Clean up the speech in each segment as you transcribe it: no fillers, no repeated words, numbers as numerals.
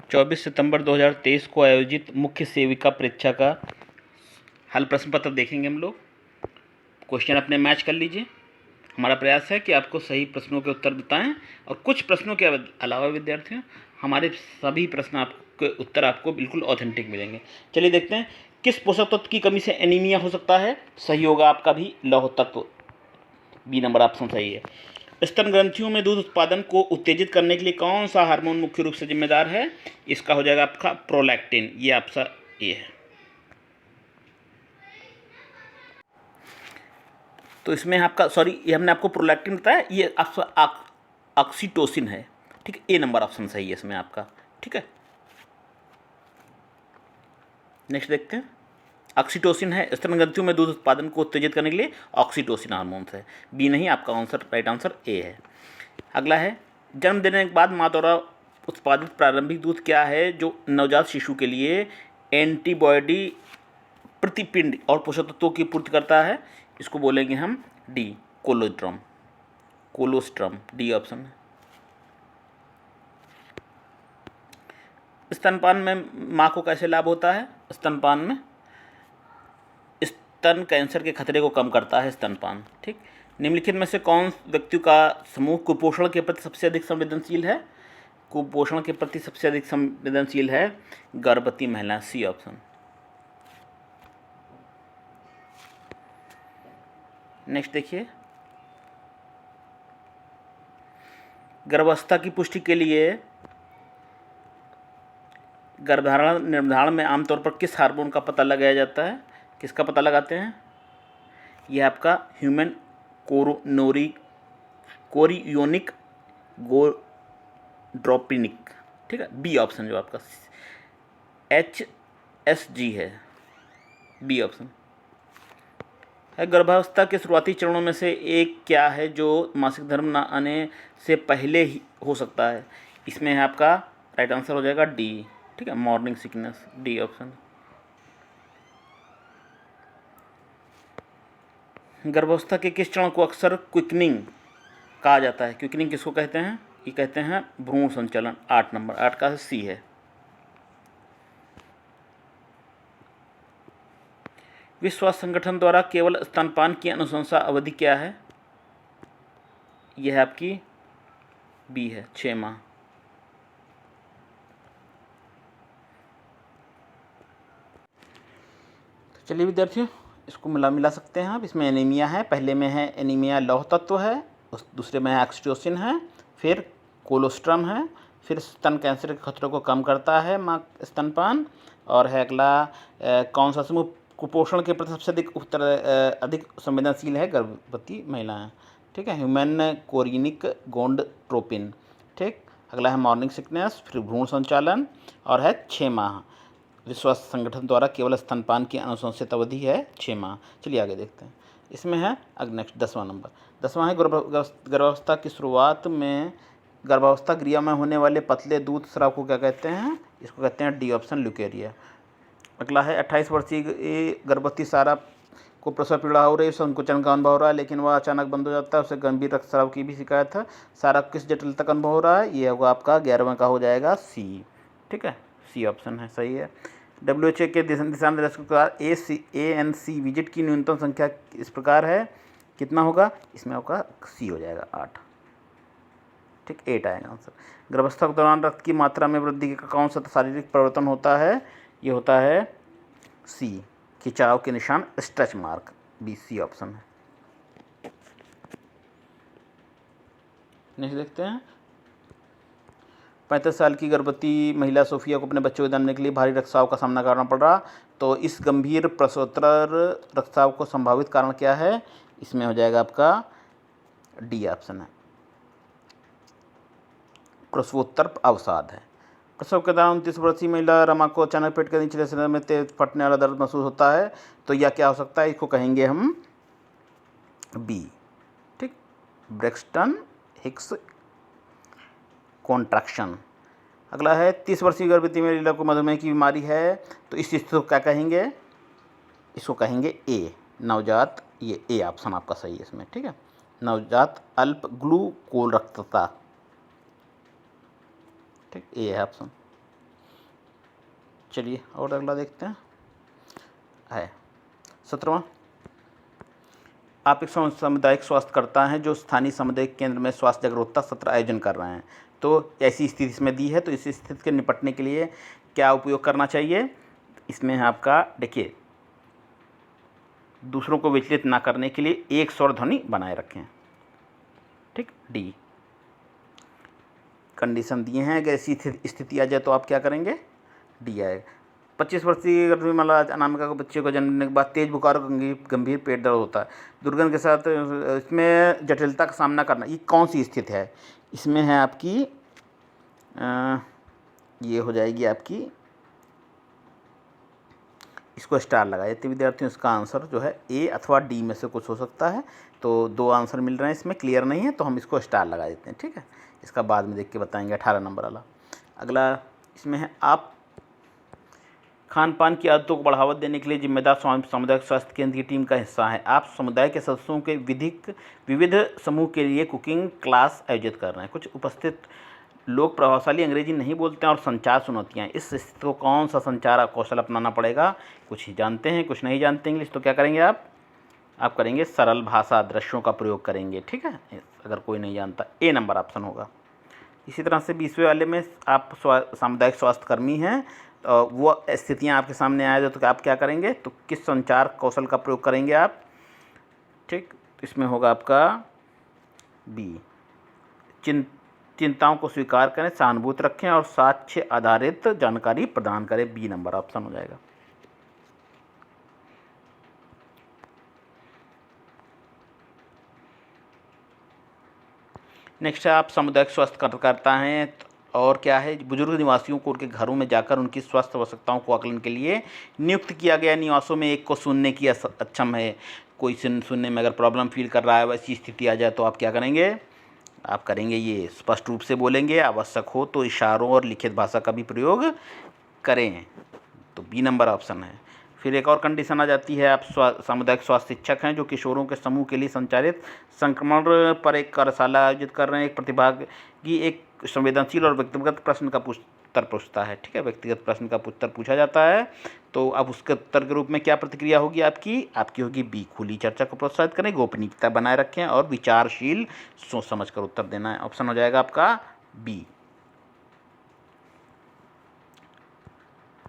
24 सितंबर 2023 को आयोजित मुख्य सेविका परीक्षा का हल प्रश्न पत्र देखेंगे हम लोग। क्वेश्चन अपने मैच कर लीजिए। हमारा प्रयास है कि आपको सही प्रश्नों के उत्तर बताएं और कुछ प्रश्नों के अलावा विद्यार्थियों हमारे सभी प्रश्न आपके उत्तर आपको बिल्कुल ऑथेंटिक मिलेंगे। चलिए देखते हैं किस पोषक तत्व की कमी से एनीमिया हो सकता है। सही होगा आपका भी लौह तत्व, बी नंबर ऑप्शन सही है। स्तन ग्रंथियों में दूध उत्पादन को उत्तेजित करने के लिए कौन सा हार्मोन मुख्य रूप से जिम्मेदार है? इसका हो जाएगा आपका प्रोलैक्टिन, ये आपका ए है। तो इसमें आपका ये हमने आपको प्रोलैक्टिन बताया, ये आपका ऑक्सीटोसिन है। ठीक है, ए नंबर ऑप्शन सही है इसमें आपका। ठीक है, नेक्स्ट देखते हैं। ऑक्सीटोसिन है, स्तन ग्रंथियों में दूध उत्पादन को उत्तेजित करने के लिए ऑक्सीटोसिन हार्मोन है। बी नहीं, आपका आंसर राइट आंसर ए है। अगला है, जन्म देने के बाद माँ द्वारा उत्पादित प्रारंभिक दूध क्या है जो नवजात शिशु के लिए एंटीबॉडी प्रतिपिंड और पोषक तत्वों की पूर्ति करता है? इसको बोलेंगे हम D, colostrum. Colostrum D option है। स्तनपान में माँ को कैसे लाभ होता है? स्तनपान में स्तन कैंसर के खतरे को कम करता है स्तनपान। ठीक, निम्नलिखित में से कौन व्यक्तियों का समूह कुपोषण के प्रति सबसे अधिक संवेदनशील है? कुपोषण के प्रति सबसे अधिक संवेदनशील है गर्भवती महिला, सी ऑप्शन। नेक्स्ट देखिए, गर्भावस्था की पुष्टि के लिए गर्भधारण निर्धारण में आमतौर पर किस हार्मोन का पता लगाया जाता है? किसका पता लगाते हैं? यह आपका ह्यूमन कोरियोनिक गोड्रोपिनिक। ठीक है, बी ऑप्शन जो आपका HSG है, बी ऑप्शन है। गर्भावस्था के शुरुआती चरणों में से एक क्या है जो मासिक धर्म न आने से पहले ही हो सकता है? इसमें है आपका राइट आंसर हो जाएगा डी। ठीक है, मॉर्निंग सिकनेस, डी ऑप्शन। गर्भावस्था के किस चरण को अक्सर क्विकनिंग कहा जाता है? क्विकनिंग किसको कहते हैं? ये कहते हैं भ्रूण संचालन, 8 नंबर, 8 का सी है। विश्व स्वास्थ्य संगठन द्वारा केवल स्तनपान की अनुशंसा अवधि क्या है? यह है आपकी बी है, 6 माह। चलिए विद्यार्थियों, इसको मिला सकते हैं आप। इसमें एनीमिया है, पहले में है एनीमिया लौह तत्व है, उस दूसरे में है ऑक्सीटोसिन है, फिर कोलोस्ट्रम है, फिर स्तन कैंसर के खतरों को कम करता है माँ स्तनपान, और है अगला कौन सा समूह कुपोषण के प्रति सबसे अधिक संवेदनशील है? गर्भवती महिलाएं। ठीक है, ह्यूमन कोरिनिक गोंडट्रोपिन। ठीक, अगला है मॉर्निंग सिकनेस, फिर भ्रूण संचालन, और है 6 माह। विश्व स्वास्थ्य संगठन द्वारा केवल स्तनपान की अनुशंसित अवधि है 6 माह। चलिए आगे देखते हैं। इसमें है नेक्स्ट 10वां नंबर। 10वां है, गर्भावस्था की शुरुआत में गर्भावस्था क्रिया में होने वाले पतले दूध स्राव को क्या कहते हैं? इसको कहते हैं डी ऑप्शन, ल्यूकेरिया। अगला है, 28 वर्षीय गर्भवती सारा को प्रसव पीड़ा हो रही है, संकुचन का अनुभव हो रहा है, लेकिन वह अचानक बंद हो जाता है, उसे गंभीर रक्तस्राव की भी शिकायत है। सारा किस जटिलता का अनुभव हो रहा है? ये होगा आपका 11वां का हो जाएगा सी। ठीक है, सी ऑप्शन है, सही है। WHO के दिशा निर्देश के अनुसार ANC विजिट की न्यूनतम संख्या इस प्रकार है, कितना होगा? इसमें होगा सी हो जाएगा 8। ठीक, 8 आएगा आंसर। गर्भावस्था के दौरान रक्त की मात्रा में वृद्धि का कौन सा शारीरिक परिवर्तन होता है? ये होता है सी, खिंचाव के निशान, stretch mark, B, C option है। नेक्स्ट देखते हैं। 35 साल की गर्भवती महिला सोफिया को अपने बच्चों को जन्मने के लिए भारी रक्तस्राव का सामना करना पड़ रहा, तो इस गंभीर प्रसवोत्तर रक्तस्राव को संभावित कारण क्या है? इसमें हो जाएगा आपका डी ऑप्शन है, प्रसवोत्तर अवसाद है। प्रसव के दौरान 29 वर्षीय महिला रमा को अचानक पेट के निचले हिस्से में तेज फटने वाला दर्द महसूस होता है, तो यह क्या हो सकता है? इसको कहेंगे हम बी। ठीक, ब्रेक्सटन हिक्स कॉन्ट्रैक्शन। अगला है, 30 वर्षीय गर्भवती महिला को मधुमेह की बीमारी है, तो इस स्थिति को क्या कहेंगे? इसको कहेंगे ए, नवजात, ये ए ऑप्शन आपका सही है इसमें। ठीक है, नवजात अल्प ग्लूकोरक्तता। ठीक, ए है ऑप्शन। चलिए और अगला देखते हैं, है 17वां। आप एक सामुदायिक स्वास्थ्यकर्ता हैं जो स्थानीय सामुदायिक केंद्र में स्वास्थ्य जागरूकता सत्र आयोजन कर रहे हैं। तो ऐसी स्थिति इसमें दी है, तो इस स्थिति के निपटने के लिए क्या उपयोग करना चाहिए? इसमें है आपका, देखिए, दूसरों को विचलित ना करने के लिए एक स्वर ध्वनि बनाए रखें। ठीक, डी। कंडीशन दिए हैं, अगर ऐसी स्थिति आ जाए तो आप क्या करेंगे? डी आएगा। 25 वर्षीय गर्भवती अनामिका को बच्चे को जन्म देने के बाद तेज बुखार और गंभीर पेट दर्द होता है, दुर्गंध के साथ इसमें जटिलता का सामना करना, ये कौन सी स्थिति है? इसमें है आपकी ये हो जाएगी आपकी, इसको स्टार लगाए थे विद्यार्थियों। इसका आंसर जो है ए अथवा डी में से कुछ हो सकता है। तो 2 आंसर मिल रहे हैं, इसमें क्लियर नहीं है तो हम इसको स्टार लगा देते हैं। ठीक है, इसका बाद में देख के बताएंगे। 18 नंबर वाला अगला, इसमें है आप खान पान की आदतों को बढ़ावा देने के लिए जिम्मेदार सामुदायिक स्वास्थ्य केंद्र की टीम का हिस्सा है। आप समुदाय के सदस्यों के विविध समूह के लिए कुकिंग क्लास आयोजित कर रहे हैं। कुछ उपस्थित लोग प्रभावशाली अंग्रेजी नहीं बोलते हैं और संचार चुनौतियाँ। इस स्थिति को कौन सा संचार कौशल अपनाना पड़ेगा? कुछ ही जानते हैं, कुछ नहीं जानते इंग्लिश, तो क्या करेंगे आप करेंगे सरल भाषा दृश्यों का प्रयोग करेंगे। ठीक है, अगर कोई नहीं जानता, ए नंबर ऑप्शन होगा। इसी तरह से 20वें वाले में आप सामुदायिक स्वास्थ्यकर्मी हैं, तो वो स्थितियाँ आपके सामने आ जाए तो आप क्या करेंगे? तो किस संचार कौशल का प्रयोग करेंगे आप? ठीक, इसमें होगा आपका बी, चिंताओं को स्वीकार करें, सहानुभूति रखें और साक्ष्य आधारित जानकारी प्रदान करें। बी नंबर ऑप्शन हो जाएगा। नेक्स्ट है, आप सामुदायिक स्वास्थ्य कार्यकर्ता हैं और क्या है, बुजुर्ग निवासियों को उनके घरों में जाकर उनकी स्वास्थ्य आवश्यकताओं को आकलन के लिए नियुक्त किया गया निवासों में एक को सुनने की अक्षम है। कोई सुनने में अगर प्रॉब्लम फील कर रहा है, वैसी स्थिति आ जाए तो आप क्या करेंगे? आप करेंगे ये स्पष्ट रूप से बोलेंगे, आवश्यक हो तो इशारों और लिखित भाषा का भी प्रयोग करें। तो बी नंबर ऑप्शन है। फिर एक और कंडीशन आ जाती है, आप सामुदायिक स्वास्थ्य शिक्षक हैं जो किशोरों के समूह के लिए संचालित संक्रमण पर एक कार्यशाला आयोजित कर रहे हैं। एक प्रतिभागी एक संवेदनशील और व्यक्तिगत प्रश्न का उत्तर पूछता है। ठीक है, व्यक्तिगत प्रश्न का उत्तर पूछा जाता है, तो अब उसके उत्तर के रूप में क्या प्रतिक्रिया होगी आपकी होगी बी, खुली चर्चा को प्रोत्साहित करें, गोपनीयता बनाए रखें और विचारशील सोच समझ कर उत्तर देना है। ऑप्शन हो जाएगा आपका बी।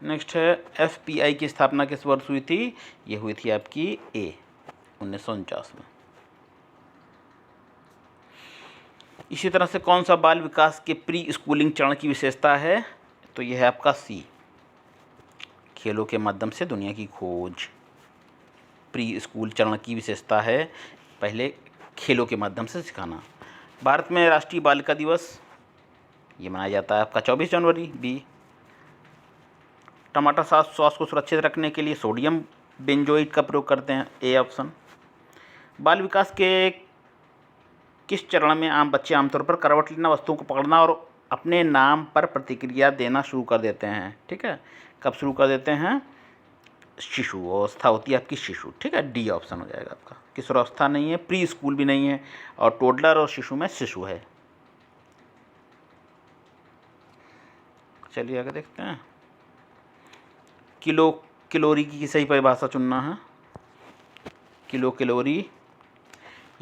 नेक्स्ट है, एफपीआई की स्थापना किस वर्ष हुई थी? ये हुई थी आपकी ए, 1949 में। इसी तरह से कौन सा बाल विकास के प्री स्कूलिंग चरण की विशेषता है? तो यह है आपका सी, खेलों के माध्यम से दुनिया की खोज। प्री स्कूल चरण की विशेषता है पहले खेलों के माध्यम से सिखाना। भारत में राष्ट्रीय बालिका दिवस ये मनाया जाता है आपका 24 जनवरी। बी, टमाटर सॉस को सुरक्षित रखने के लिए सोडियम बेंजोएट का प्रयोग करते हैं। A option. बाल विकास के किस चरण में आम बच्चे आमतौर पर करवट लेना, वस्तुओं को पकड़ना और अपने नाम पर प्रतिक्रिया देना शुरू कर देते हैं? ठीक है, कब शुरू कर देते हैं? शिशु अवस्था होती है आपकी शिशु। ठीक है, डी ऑप्शन हो जाएगा आपका। किशोरावस्था नहीं है, प्री स्कूल भी नहीं है, और टोडलर और शिशु में शिशु है। चलिए आगे देखते हैं। कैलोरी की सही परिभाषा चुनना है। कैलोरी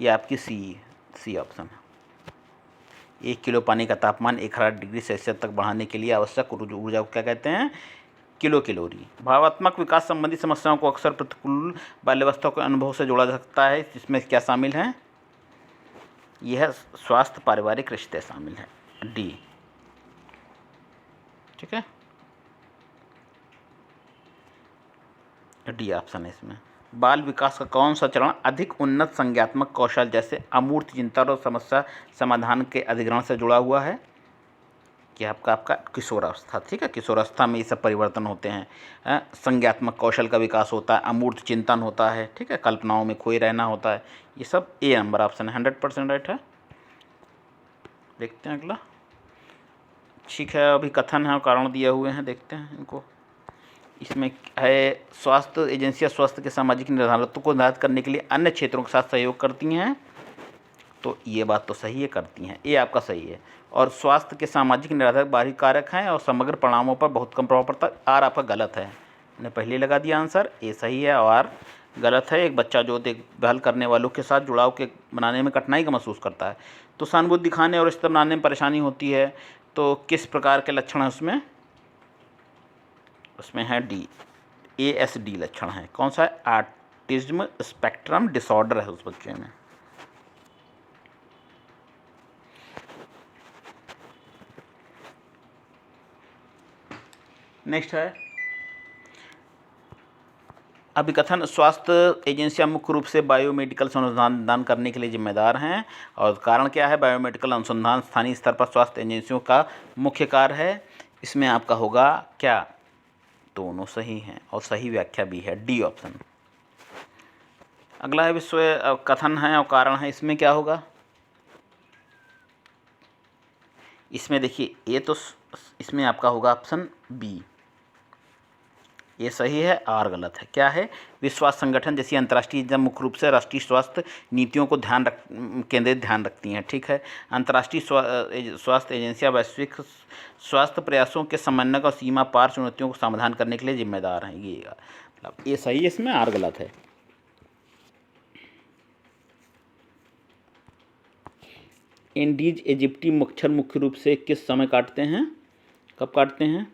ये आपकी सी ऑप्शन है। 1 किलो पानी का तापमान 1000 डिग्री सेल्सियस तक बढ़ाने के लिए आवश्यक ऊर्जा को क्या कहते हैं? कैलोरी। भावात्मक विकास संबंधी समस्याओं को अक्सर प्रतिकूल बाल्यावस्था के अनुभव से जोड़ा जा सकता है। इसमें क्या शामिल है? यह स्वास्थ्य पारिवारिक रिश्ते शामिल है। डी। ठीक है, डी ऑप्शन है इसमें। बाल विकास का कौन सा चरण अधिक उन्नत संज्ञात्मक कौशल जैसे अमूर्त चिंता और समस्या समाधान के अधिग्रहण से जुड़ा हुआ है? कि आपका किशोरावस्था। ठीक है, किशोरावस्था में ये सब परिवर्तन होते हैं। संज्ञात्मक कौशल का विकास होता है, अमूर्त चिंतन होता है। ठीक है, कल्पनाओं में खोए रहना होता है। ये सब ए नंबर ऑप्शन है, 100% राइट है। देखते हैं अगला। ठीक है, अभी कथन है और कारण दिए हुए हैं, देखते हैं इनको। इसमें है, स्वास्थ्य एजेंसियां स्वास्थ्य के सामाजिक निर्धारकों को निर्धारित करने के लिए अन्य क्षेत्रों के साथ सहयोग करती हैं। तो ये बात तो सही है, करती हैं, ये आपका सही है। और स्वास्थ्य के सामाजिक निर्धारक बाहरी कारक हैं और समग्र परिणामों पर बहुत कम प्रभाव पड़ता है। आर आपका गलत है, मैंने पहले लगा दिया आंसर, ए सही है और आर गलत है। एक बच्चा जो देखभाल करने वालों के साथ जुड़ाव के बनाने में कठिनाई का महसूस करता है, तो सहानुभूति दिखाने और रिश्ता बनाने में परेशानी होती है। तो किस प्रकार के लक्षण हैं उसमें? उसमें है डी, ASD लक्षण है। कौन सा है? ऑटिज्म स्पेक्ट्रम डिसऑर्डर है उस बच्चे में। नेक्स्ट है अभिकथन, स्वास्थ्य एजेंसियां मुख्य रूप से बायोमेडिकल अनुसंधान करने के लिए जिम्मेदार हैं। और कारण क्या है? बायोमेडिकल अनुसंधान स्थानीय स्तर पर स्वास्थ्य एजेंसियों का मुख्य कार्य है। इसमें आपका होगा क्या? दोनों सही हैं और सही व्याख्या भी है, डी ऑप्शन। अगला है विश्व कथन है और कारण है, इसमें क्या होगा? इसमें देखिए ये तो इसमें आपका होगा ऑप्शन बी, ये सही है, आर गलत है। क्या है? विश्व स्वास्थ्य संगठन जैसी अंतर्राष्ट्रीय एजेंसियां मुख्य रूप से राष्ट्रीय स्वास्थ्य नीतियों को केंद्रित ध्यान रखती हैं। ठीक है, अंतर्राष्ट्रीय स्वास्थ्य एजेंसियां वैश्विक स्वास्थ्य प्रयासों के समन्वय और सीमा पार चुनौतियों को समाधान करने के लिए जिम्मेदार हैं। ये मतलब ये सही है, इसमें आर गलत है। एंडीज इजिप्टी मच्छर मुख्य रूप से किस समय काटते हैं? कब काटते हैं?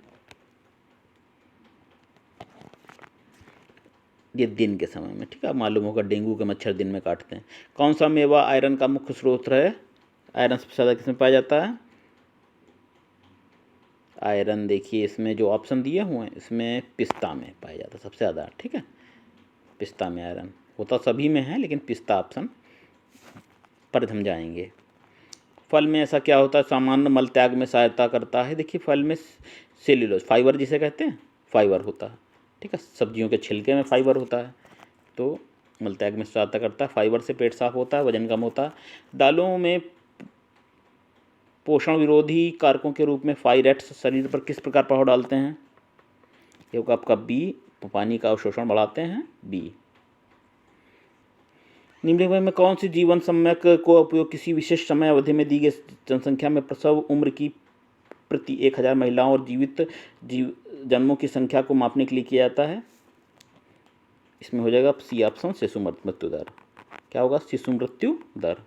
ये दिन के समय में। ठीक है, मालूम होगा डेंगू के मच्छर दिन में काटते हैं। कौन सा मेवा आयरन का मुख्य स्रोत है? आयरन सबसे ज़्यादा किसमें पाया जाता है? आयरन देखिए इसमें जो ऑप्शन दिए हुए हैं इसमें पिस्ता में पाया जाता है सबसे ज़्यादा। ठीक है, पिस्ता में आयरन होता सभी में है, लेकिन पिस्ता ऑप्शन पर हम जाएंगे। फल में ऐसा क्या होता है सामान्य मल त्याग में सहायता करता है? देखिए फल में सेल्यूलोज फाइबर जिसे कहते हैं, फाइबर होता है। ठीक है, सब्जियों के छिलके में फाइबर होता है, तो मल त्याग में सहायता करता है। फाइबर से पेट साफ होता है, वजन कम होता है। दालों में पोषण विरोधी कारकों के रूप में फाइरेट्स शरीर पर किस प्रकार प्रभाव डालते हैं? ये होगा आपका बी, पानी का अवशोषण बढ़ाते हैं, बी। निम्नलिखित में कौन सी जीवन सम्यक को उपयोग किसी विशेष समय अवधि में दी गई जनसंख्या में प्रसव उम्र की प्रति 1000 महिलाओं और जीवित जन्मों की संख्या को मापने के लिए किया जाता है? इसमें हो जाएगा सी ऑप्शन, शिशु मृत्यु दर। क्या होगा? शिशु मृत्यु दर।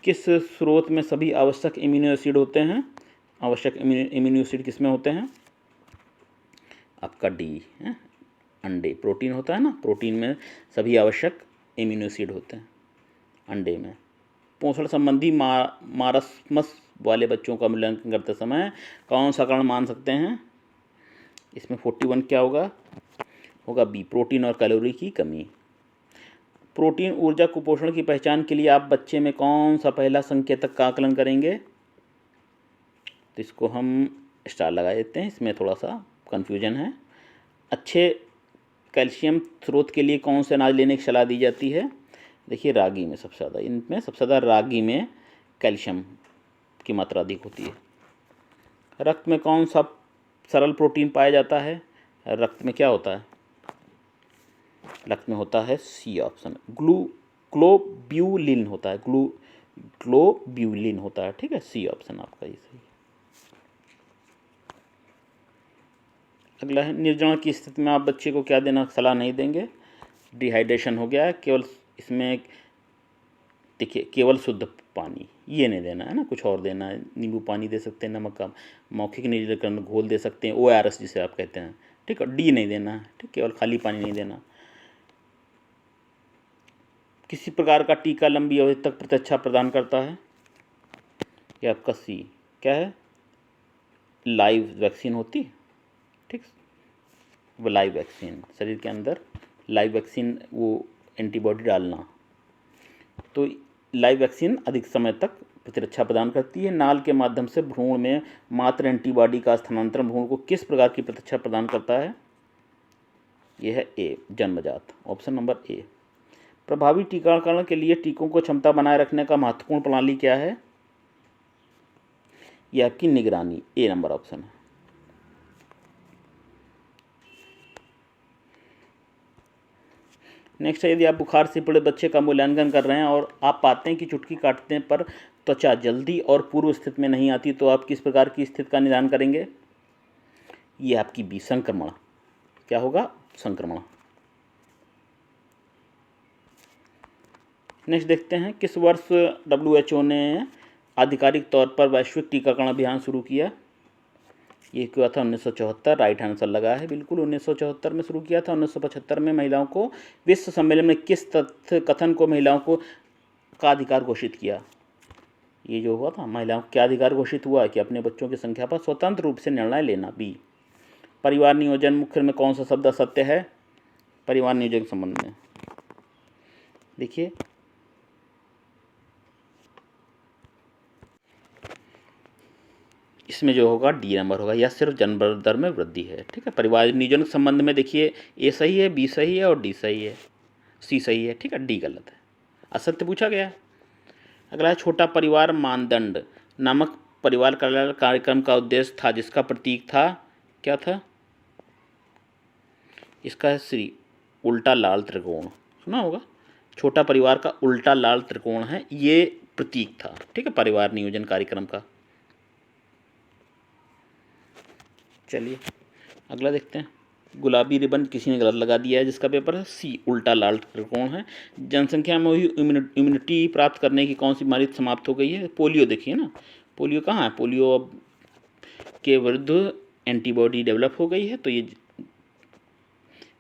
किस स्रोत में सभी आवश्यक इम्यूनो एसिड होते हैं? आवश्यक इम्यूनो एसिड किसमें होते हैं? आपका डी है, अंडे। प्रोटीन होता है ना, प्रोटीन में सभी आवश्यक इम्यूनो एसिड होते हैं अंडे में। पोषण संबंधी मारस्मस वाले बच्चों का मूल्यांकन करते समय कौन सा कारण मान सकते हैं? इसमें 41 क्या होगा? होगा बी, प्रोटीन और कैलोरी की कमी। प्रोटीन ऊर्जा कुपोषण की पहचान के लिए आप बच्चे में कौन सा पहला संकेतक का आकलन करेंगे? तो इसको हम स्टार लगा देते हैं, इसमें थोड़ा सा कन्फ्यूजन है। अच्छे कैल्शियम स्रोत के लिए कौन से अनाज लेने की सलाह दी जाती है? देखिए रागी में सबसे ज़्यादा, इनमें सबसे ज़्यादा रागी में कैल्शियम की मात्रा अधिक होती है। रक्त में कौन सा सरल प्रोटीन पाया जाता है? रक्त में क्या होता है? रक्त में होता है सी ऑप्शन, ग्लोब्यूलिन होता है, ग्लोब्यूलिन होता है। ठीक है, सी ऑप्शन आपका ये सही। अगला है निर्जल की स्थिति में आप बच्चे को क्या देना सलाह नहीं देंगे? डिहाइड्रेशन हो गया है, केवल इसमें देखिए केवल शुद्ध पानी ये नहीं देना है ना, कुछ और देना है। नींबू पानी दे सकते हैं, नमक का मौखिक निर्जलीकरण घोल दे सकते हैं, ORS जिसे आप कहते हैं। ठीक है, डी नहीं देना है। ठीक, केवल खाली पानी नहीं देना। किसी प्रकार का टीका लंबी अवधि तक प्रतिरक्षा प्रदान करता है? ये आपका सी क्या है? लाइव वैक्सीन होती है। ठीक, वो लाइव वैक्सीन शरीर के अंदर लाइव वैक्सीन, वो एंटीबॉडी डालना। तो लाइव वैक्सीन अधिक समय तक प्रतिरक्षा प्रदान करती है। नाल के माध्यम से भ्रूण में मात्र एंटीबॉडी का स्थानांतरण भ्रूण को किस प्रकार की प्रतिरक्षा प्रदान करता है? यह है ए, जन्मजात, ऑप्शन नंबर ए। प्रभावी टीकाकरण के लिए टीकों को क्षमता बनाए रखने का महत्वपूर्ण प्रणाली क्या है? यह आपकी निगरानी, ए नंबर ऑप्शन है। नेक्स्ट है, यदि आप बुखार से पीड़ित बच्चे का मूल्यांकन कर रहे हैं और आप पाते हैं कि चुटकी काटने पर त्वचा जल्दी और पूर्व स्थिति में नहीं आती, तो आप किस प्रकार की स्थिति का निदान करेंगे? ये आपकी बी, संक्रमण। क्या होगा? संक्रमण। नेक्स्ट देखते हैं, किस वर्ष WHO ने आधिकारिक तौर पर वैश्विक टीकाकरण अभियान शुरू किया? ये हुआ था 1974। राइट आंसर लगा है बिल्कुल, 1974 में शुरू किया था। 1975 में महिलाओं को विश्व सम्मेलन में किस तथ्य कथन को महिलाओं को का अधिकार घोषित किया? ये जो हुआ था, महिलाओं को क्या अधिकार घोषित हुआ कि अपने बच्चों की संख्या पर स्वतंत्र रूप से निर्णय लेना। बी, परिवार नियोजन मुख्य में कौन सा शब्द असत्य है? परिवार नियोजन के संबंध में देखिए, इसमें जो होगा डी नंबर होगा, यह सिर्फ जन्म दर में वृद्धि है। ठीक है, परिवार नियोजन के संबंध में देखिए, ए सही है, बी सही है और डी सही है, सी सही है। ठीक है, डी गलत है, असत्य पूछा गया। अगला है, छोटा परिवार मानदंड नामक परिवार कल्याण कार्यक्रम का उद्देश्य था जिसका प्रतीक था, क्या था? इसका है श्री, उल्टा लाल त्रिकोण, सुना होगा। छोटा परिवार का उल्टा लाल त्रिकोण है, ये प्रतीक था। ठीक है, परिवार नियोजन कार्यक्रम का। चलिए अगला देखते हैं, गुलाबी रिबन किसी ने गलत लगा दिया है, जिसका पेपर है सी, उल्टा लाल त्रिकोण है। जनसंख्या में इम्यूनिटी प्राप्त करने की कौन सी बीमारी समाप्त हो गई है? पोलियो। देखिए ना, पोलियो कहाँ है? पोलियो अब के विरुद्ध एंटीबॉडी डेवलप हो गई है, तो ये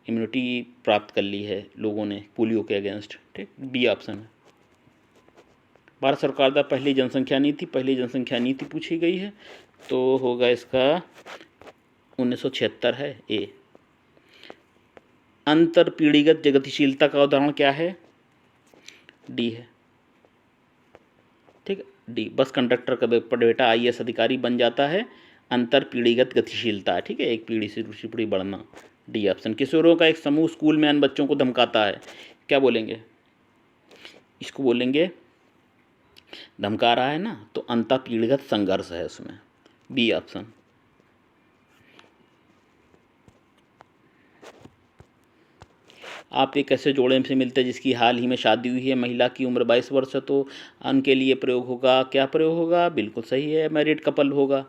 इम्यूनिटी प्राप्त कर ली है लोगों ने पोलियो के अगेंस्ट। ठीक, बी ऑप्शन है। भारत सरकार द्वारा पहली जनसंख्या नीति पूछी गई है, तो होगा इसका 1976 है, ए। अंतर पीढ़ीगत गतिशीलता का उदाहरण क्या है? डी है। ठीक है, डी, बस कंडक्टर का बेटा IAS अधिकारी बन जाता है, अंतर पीढ़ीगत गतिशीलता। ठीक है, एक पीढ़ी से दूसरी पीढ़ी बढ़ना, डी ऑप्शन। किशोरों का एक समूह स्कूल में अन्य बच्चों को धमकाता है, क्या बोलेंगे? इसको बोलेंगे, धमका रहा है ना, तो अंतर पीढ़ीगत संघर्ष है उसमें, बी ऑप्शन। आप एक ऐसे जोड़े से मिलते हैं जिसकी हाल ही में शादी हुई है, महिला की उम्र 22 वर्ष है, तो उनके लिए प्रयोग होगा, क्या प्रयोग होगा? बिल्कुल सही है, मैरिड कपल होगा।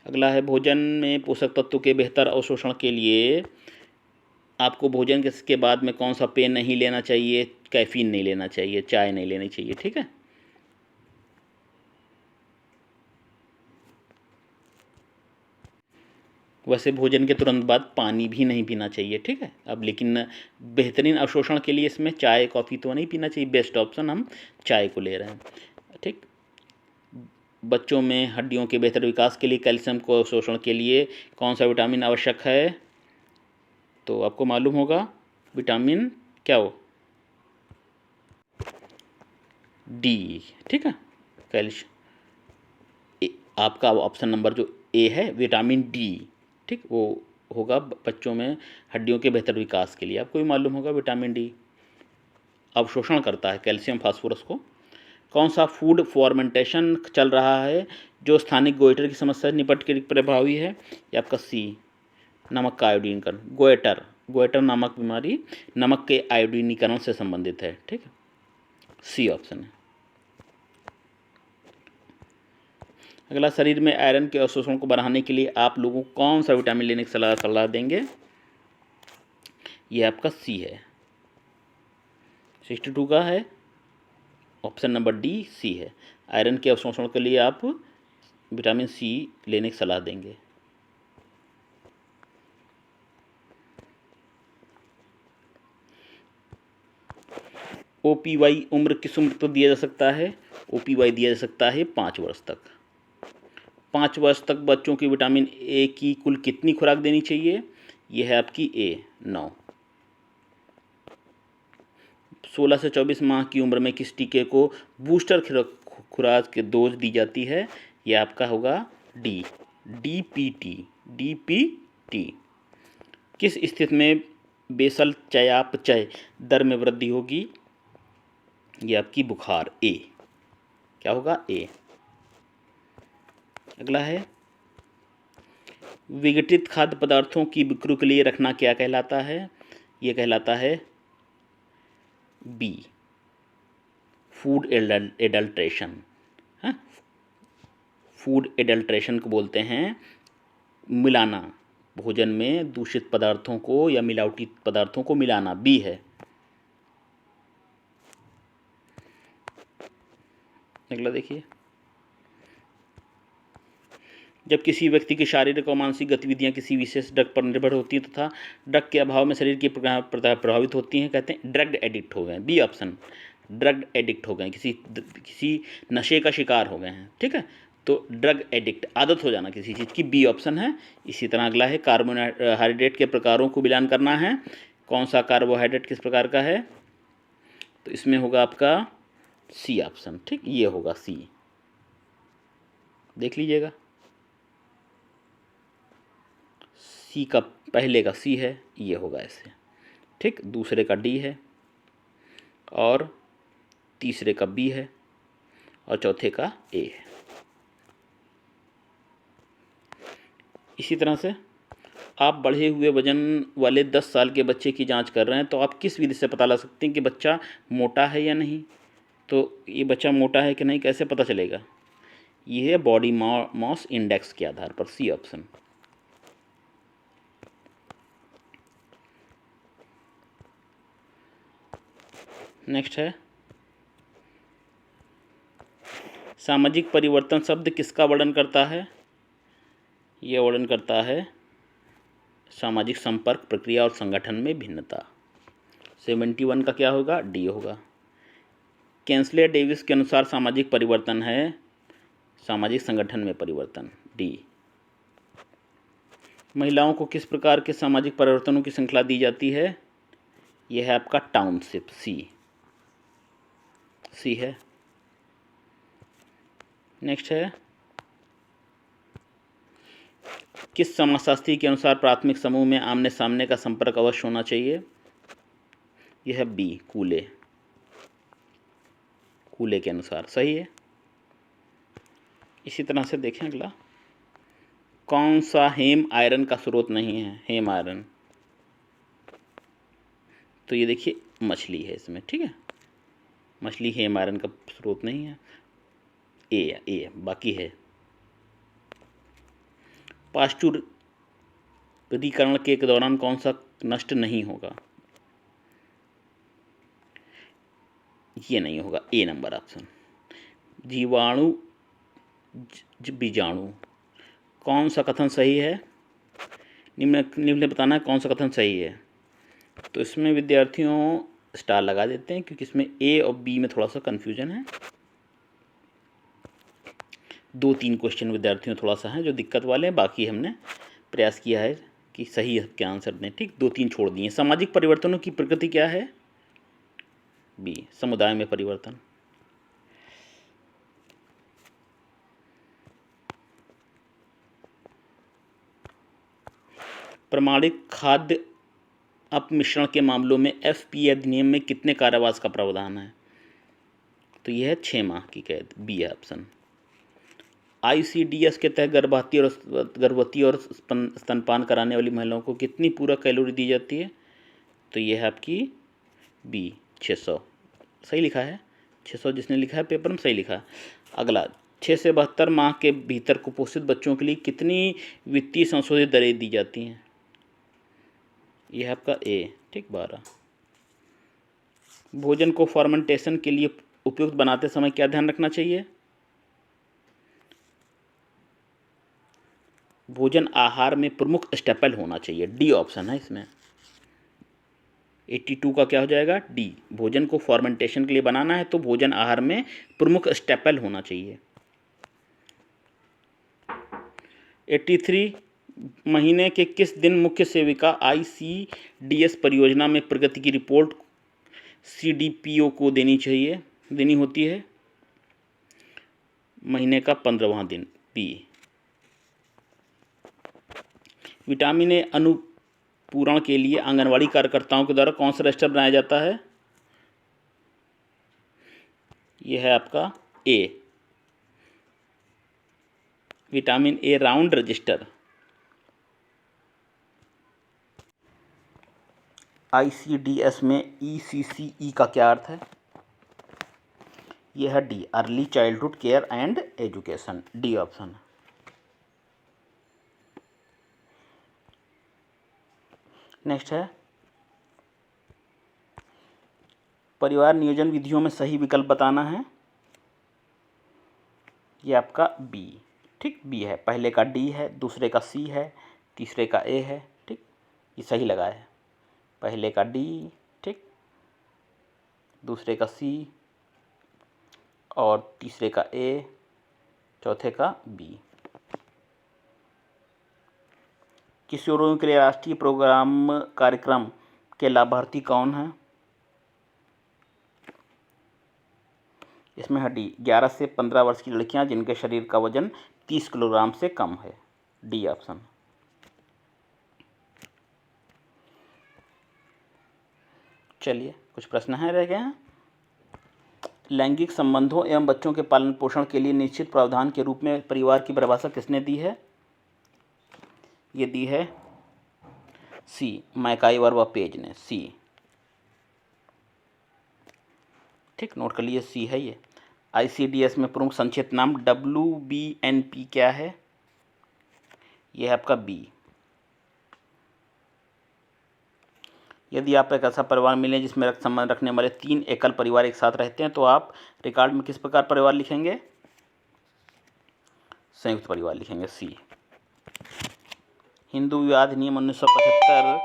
अगला है, भोजन में पोषक तत्वों के बेहतर अवशोषण के लिए आपको भोजन के बाद में कौन सा पेय नहीं लेना चाहिए? कैफीन नहीं लेना चाहिए, चाय नहीं लेनी चाहिए। ठीक है, वैसे भोजन के तुरंत बाद पानी भी नहीं पीना चाहिए। ठीक है, अब लेकिन बेहतरीन अवशोषण के लिए इसमें चाय कॉफ़ी तो नहीं पीना चाहिए, बेस्ट ऑप्शन हम चाय को ले रहे हैं। ठीक, बच्चों में हड्डियों के बेहतर विकास के लिए कैल्शियम को अवशोषण के लिए कौन सा विटामिन आवश्यक है? तो आपको मालूम होगा, विटामिन क्या हो? डी। ठीक है, कैल्शियम, आपका ऑप्शन नंबर जो ए है, विटामिन डी। ठीक, वो होगा बच्चों में हड्डियों के बेहतर विकास के लिए। आपको भी मालूम होगा, विटामिन डी अवशोषण करता है कैल्शियम फास्फोरस को। कौन सा फूड फॉर्मेंटेशन चल रहा है जो स्थानिक गोइटर की समस्या से निपट के प्रभावी है? ये आपका सी, नमक का आयोडीनीकरण। गोइटर नामक बीमारी नमक के आयोडीनीकरण से संबंधित है। ठीक है, सी ऑप्शन है। अगला, शरीर में आयरन के अवशोषण को बढ़ाने के लिए आप लोगों को कौन सा विटामिन लेने की सलाह देंगे? ये आपका सी है, 62 का है, ऑप्शन नंबर डी, सी है। आयरन के अवशोषण के लिए आप विटामिन सी लेने की सलाह देंगे। OPY उम्र किस उम्र तक दिया जा सकता है? OPY दिया जा सकता है 5 वर्ष तक। 5 वर्ष तक बच्चों की विटामिन ए की कुल कितनी खुराक देनी चाहिए? यह है आपकी ए, 9। 16 से 24 माह की उम्र में किस टीके को बूस्टर खुराक के डोज दी जाती है? यह आपका होगा डी, DPT। किस स्थिति में बेसल चयापचय दर में वृद्धि होगी? ये आपकी बुखार, ए। क्या होगा? ए। अगला है, विघटित खाद्य पदार्थों की बिक्री के लिए रखना क्या कहलाता है? ये कहलाता है बी, फूड एडल्ट्रेशन। हाँ, फूड एडल्ट्रेशन को बोलते हैं मिलाना, भोजन में दूषित पदार्थों को या मिलावटी पदार्थों को मिलाना, बी है। अगला देखिए, जब किसी व्यक्ति की शारीरिक और मानसिक गतिविधियां किसी विशेष ड्रग पर निर्भर होती हैं तथा ड्रग के अभाव में शरीर की प्रभावित होती हैं, कहते हैं ड्रग एडिक्ट हो गए, बी ऑप्शन, ड्रग एडिक्ट हो गए, किसी नशे का शिकार हो गए हैं, ठीक है, तो ड्रग एडिक्ट, आदत हो जाना किसी चीज़ की, बी ऑप्शन है। इसी तरह अगला है कार्बोहाइड्रेट के प्रकारों को मिलान करना है, कौन सा कार्बोहाइड्रेट किस प्रकार का है? तो इसमें होगा आपका सी ऑप्शन, ठीक, ये होगा सी, देख लीजिएगा, सी का पहले का सी है, ये होगा ऐसे, ठीक, दूसरे का डी है और तीसरे का बी है और चौथे का ए है। इसी तरह से आप बढ़े हुए वजन वाले 10 साल के बच्चे की जांच कर रहे हैं, तो आप किस विधि से पता लगा सकते हैं कि बच्चा मोटा है या नहीं? तो ये बच्चा मोटा है कि नहीं कैसे पता चलेगा? ये है बॉडी मास इंडेक्स के आधार पर, सी ऑप्शन। नेक्स्ट है, सामाजिक परिवर्तन शब्द किसका वर्णन करता है? यह वर्णन करता है सामाजिक संपर्क, प्रक्रिया और संगठन में भिन्नता। 71 का क्या होगा? डी होगा। कैंसलर डेविस के अनुसार सामाजिक परिवर्तन है सामाजिक संगठन में परिवर्तन, डी। महिलाओं को किस प्रकार के सामाजिक परिवर्तनों की श्रृंखला दी जाती है? यह है आपका टाउनशिप, सी, सी है। नेक्स्ट है, किस समाजशास्त्री के अनुसार प्राथमिक समूह में आमने सामने का संपर्क अवश्य होना चाहिए? यह है बी, कूले, कूले के अनुसार सही है। इसी तरह से देखें अगला, कौन सा हेम आयरन का स्रोत नहीं है? हेम आयरन, तो ये देखिए मछली है इसमें, ठीक है, मछली हेम आयरन का स्रोत नहीं है, ए बाकी है। पाश्चुरीकरण के दौरान कौन सा नष्ट नहीं होगा? ये नहीं होगा, ए नंबर ऑप्शन, जीवाणु बीजाणु। कौन सा कथन सही है? निम्न बताना है कौन सा कथन सही है। तो इसमें विद्यार्थियों स्टार लगा देते हैं क्योंकि इसमें ए और बी में थोड़ा सा कन्फ्यूजन है। 2-3 क्वेश्चन विद्यार्थियों थोड़ा सा हैं जो दिक्कत वाले हैं, बाकी हमने प्रयास किया है कि सही क्या आंसर दें, ठीक, 2-3 छोड़ दिए। सामाजिक परिवर्तनों की प्रकृति क्या है? बी, समुदाय में परिवर्तन। प्रमाणित खाद्य अपमिश्रण के मामलों में एफपीए अधिनियम में कितने कारावास का प्रावधान है? तो यह है 6 माह की कैद, बी है ऑप्शन। आईसीडीएस के तहत गर्भवती और स्तनपान कराने वाली महिलाओं को कितनी पूरक कैलोरी दी जाती है? तो यह है आपकी बी, 600, सही लिखा है, 600 जिसने लिखा है पेपर में सही लिखा है। अगला, 6 से 72 माह के भीतर कुपोषित बच्चों के लिए कितनी वित्तीय संशोधित दरें दी जाती हैं? यह है आपका ए, ठीक, 12। भोजन को फर्मेंटेशन के लिए उपयुक्त बनाते समय क्या ध्यान रखना चाहिए? भोजन आहार में प्रमुख स्टेपल होना चाहिए, डी ऑप्शन है इसमें। 82 का क्या हो जाएगा? डी। भोजन को फर्मेंटेशन के लिए बनाना है तो भोजन आहार में प्रमुख स्टेपल होना चाहिए। 83, महीने के किस दिन मुख्य सेविका आईसीडीएस परियोजना में प्रगति की रिपोर्ट सीडीपीओ को देनी होती है? महीने का 15वां दिन, बी। विटामिन ए अनुपूरण के लिए आंगनवाड़ी कार्यकर्ताओं के द्वारा कौन सा रजिस्टर बनाया जाता है? यह है आपका A, vitamin A round register. ICDS में ECCE का क्या अर्थ है? यह है D, early childhood care and education, D option. Next है परिवार नियोजन विधियों में सही विकल्प बताना है। ये आपका बी, ठीक, बी है। पहले का डी है, दूसरे का सी है, तीसरे का ए है, ठीक, ये सही लगा है। पहले का डी, ठीक, दूसरे का सी और तीसरे का ए, चौथे का बी। किशोरों के लिए राष्ट्रीय प्रोग्राम कार्यक्रम के लाभार्थी कौन हैं? इसमें है डी, 11 से 15 वर्ष की लड़कियां जिनके शरीर का वजन 30 किलोग्राम से कम है, डी ऑप्शन। चलिए कुछ प्रश्न हैं रह गए हैं। लैंगिक संबंधों एवं बच्चों के पालन पोषण के लिए निश्चित प्रावधान के रूप में परिवार की परिभाषा किसने दी है? ये दी है सी, मैकाइवर व पेज ने, सी, ठीक, नोट कर लिए, सी है ये। ICDS में प्रमुख संक्षिप्त नाम WBNP क्या है? यह है आपका बी। यदि आप एक ऐसा परिवार मिले जिसमें रक्त संबंध रखने वाले 3 एकल परिवार एक साथ रहते हैं तो आप रिकॉर्ड में किस प्रकार परिवार लिखेंगे? संयुक्त परिवार लिखेंगे, सी। हिंदू विवाह अधिनियम 1975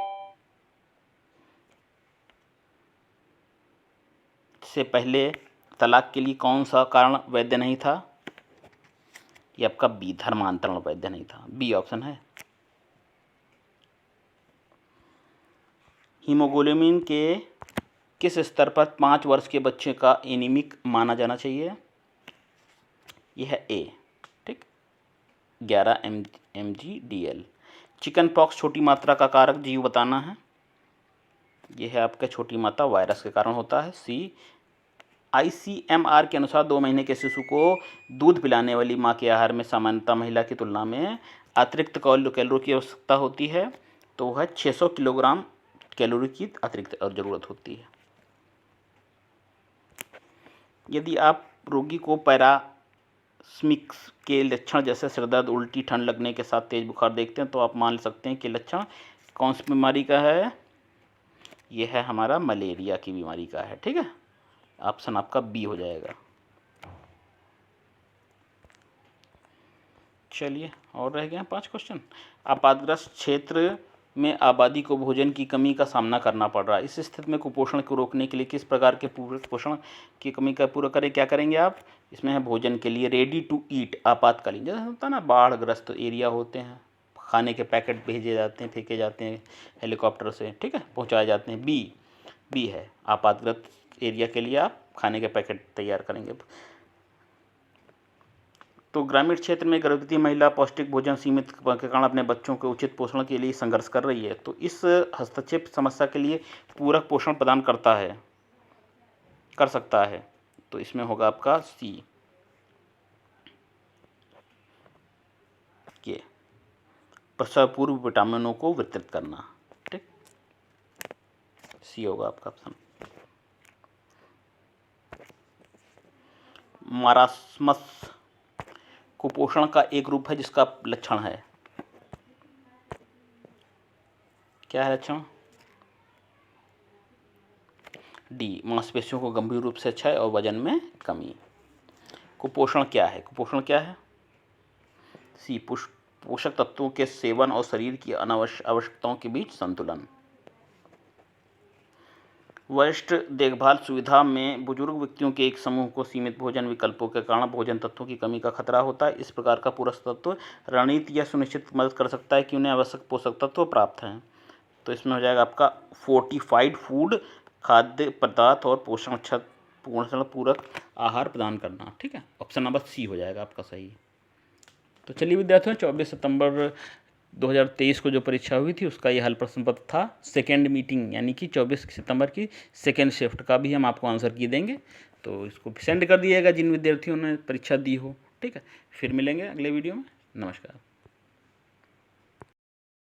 से पहले तलाक के लिए कौन सा कारण वैध नहीं था? ये आपका बी, धर्मांतरण वैध नहीं था, बी ऑप्शन है। हीमोग्लोबिन के किस स्तर पर 5 वर्ष के बच्चे का एनीमिक माना जाना चाहिए? यह है ए, ठीक, 11 mg/dl। चिकन पॉक्स छोटी मात्रा का कारक जीव बताना है। यह है आपका छोटी मात्रा वायरस के कारण होता है, सी। ICMR के अनुसार 2 महीने के शिशु को दूध पिलाने वाली माँ के आहार में सामान्यतः महिला की तुलना में अतिरिक्त कैलोरी की आवश्यकता होती है, तो वह 600 किलोग्राम कैलोरी की अतिरिक्त और ज़रूरत होती है। यदि आप रोगी को पैरास्मिक्स के लक्षण जैसे सिर दर्द, उल्टी, ठंड लगने के साथ तेज बुखार देखते हैं तो आप मान सकते हैं कि लक्षण कौन सी बीमारी का है? यह है हमारा मलेरिया की बीमारी का है, ठीक है, ऑप्शन आपका बी हो जाएगा। चलिए और रह गए हैं 5 क्वेश्चन। आपातग्रस्त क्षेत्र में आबादी को भोजन की कमी का सामना करना पड़ रहा है, इस स्थिति में कुपोषण को रोकने के लिए किस प्रकार के पूरक पोषण की कमी का पूरा करें? क्या करेंगे आप? इसमें है भोजन के लिए रेडी टू ईट आपातकालीन, जैसे होता है ना बाढ़ग्रस्त एरिया होते हैं, खाने के पैकेट भेजे जाते हैं, फेंके जाते हैं हेलीकॉप्टर से, ठीक है, पहुंचाए जाते हैं, बी है, आपातग्रस्त एरिया के लिए आप खाने के पैकेट तैयार करेंगे। तो ग्रामीण क्षेत्र में गर्भवती महिला पौष्टिक भोजन सीमित के कारण अपने बच्चों के उचित पोषण के लिए संघर्ष कर रही है, तो इस हस्तक्षेप समस्या के लिए पूरक पोषण प्रदान कर सकता है, तो इसमें होगा आपका सी, ये प्रसव पूर्व विटामिनों को वितरित करना, ठीक, सी होगा आपका ऑप्शन। मारास्मस कुपोषण का एक रूप है जिसका लक्षण है, क्या है लक्षण? डी, मांसपेशियों को गंभीर रूप से क्षय और वजन में कमी। कुपोषण क्या है? कुपोषण क्या है? सी, पोषक तत्वों के सेवन और शरीर की आवश्यकताओं के बीच संतुलन। वरिष्ठ देखभाल सुविधा में बुजुर्ग व्यक्तियों के एक समूह को सीमित भोजन विकल्पों के कारण भोजन तत्वों की कमी का खतरा होता है। इस प्रकार का पूरक तत्व रणनीति यह सुनिश्चित मदद कर सकता है कि उन्हें आवश्यक पोषक तत्व प्राप्त हैं, तो इसमें हो जाएगा आपका फोर्टिफाइड फूड, खाद्य पदार्थ और पोषण पूरक आहार प्रदान करना, ठीक है, ऑप्शन नंबर सी हो जाएगा आपका सही। तो चलिए विद्यार्थियों, 24 सितंबर 2023 को जो परीक्षा हुई थी उसका ये हल प्रश्न पत्र था। सेकेंड मीटिंग यानी कि 24 सितंबर की सेकेंड शिफ्ट का भी हम आपको आंसर की देंगे, तो इसको सेंड कर दिएगा जिन विद्यार्थियों ने परीक्षा दी हो, ठीक है। फिर मिलेंगे अगले वीडियो में, नमस्कार।